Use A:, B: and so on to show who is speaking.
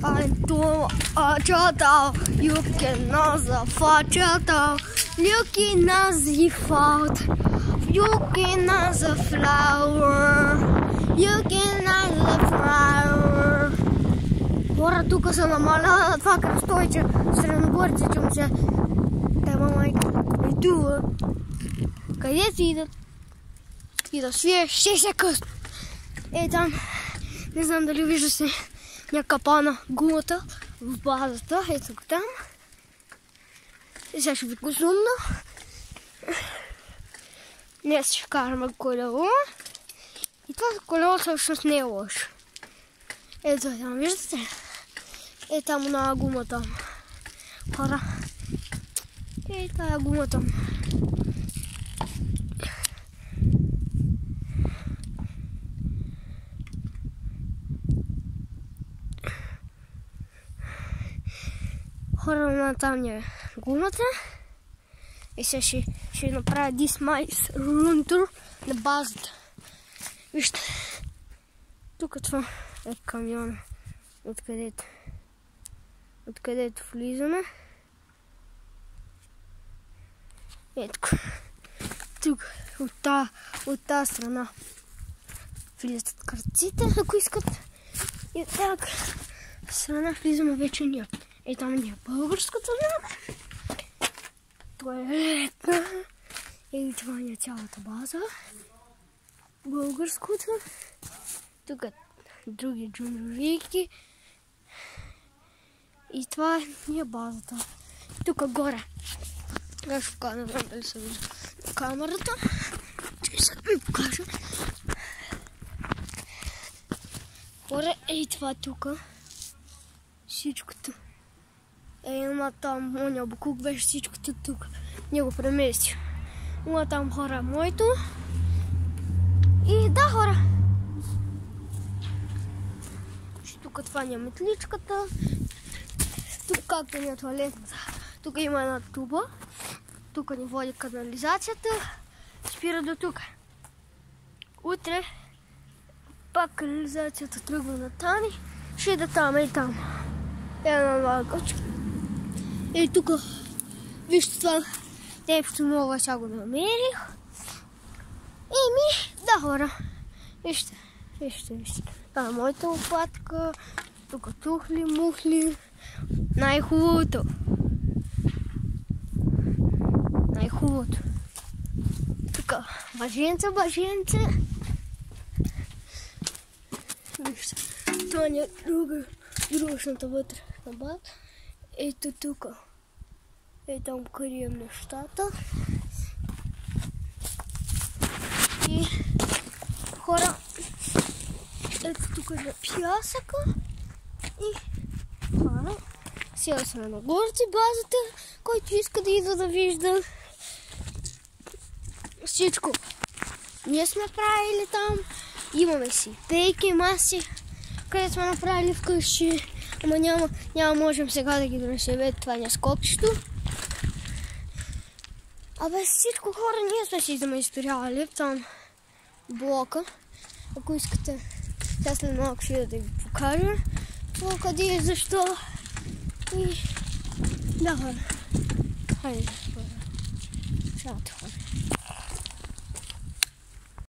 A: Antul acătau, iuki naza facetau, iuki nazi faut, iuki naza flower, iuki naza flower. Ora tu că la mala fac stoice, strănugorți ce se te mai tu. Că e zi и да свие 6 секунд. Е там, не знам дали виждате някаква пана гумата в базата. Ето там. И сега ще ви го зумна. Днес ще караме колело. И това колело всъщност не е лошо. Ето там, виждате? Е там на гумата. Хора. Е тая гумата. Хора на там не гумата. И сега ще направя this mice run tour на базата. Вижте. Тук това е камиона. Откъдето влизаме. Ето. Тук. От тази страна влизат кръците, ако искат. И от тази страна влизаме вече ние. Е, там ни е българското знаме. Туалетна. И това ни е цялата база. Българското. Тук други джунджовики. И това ни е базата. Тук горе. Сега ще покажа, не знам дали се вижда камерата. Че ще ви покажа. Горе е това тук. Всичкото. Има там, оня буклук беше всичкото тук. Не го преместил. Има там хора моето. И да, хора. Тук това ни е метличката. Тук както ни е туалетната. Тук има една туба. Тук ни води канализацията. Спира до тук. Утре пак канализацията тръгва на тани. Ще да там и там. Една нова кочка. И тук, вижте това, нещо ново сега го намерих. Еми, да, хора. Вижте. Това е моята лопатка. Тук тухли, мухли. Най-хубавото. Тук баженце. Вижте, това не е другашната вътре на бат. Ето тук. Е там крием нещата. И хора, ето тук е на пясъка. И хора, сега сме на горци базата, който иска да идва да вижда всичко. Ние сме правили там. Имаме си пейки, маси, където сме направили вкъщи. Ама няма можем сега да ги донесем. Ето това не е скопчето. Абе всичко хора ние сме си замайсторявали там блока. Ако искате, сега след малко ще да ви покажа това къде и защо. И да хора. Хайде хора. Чао хора.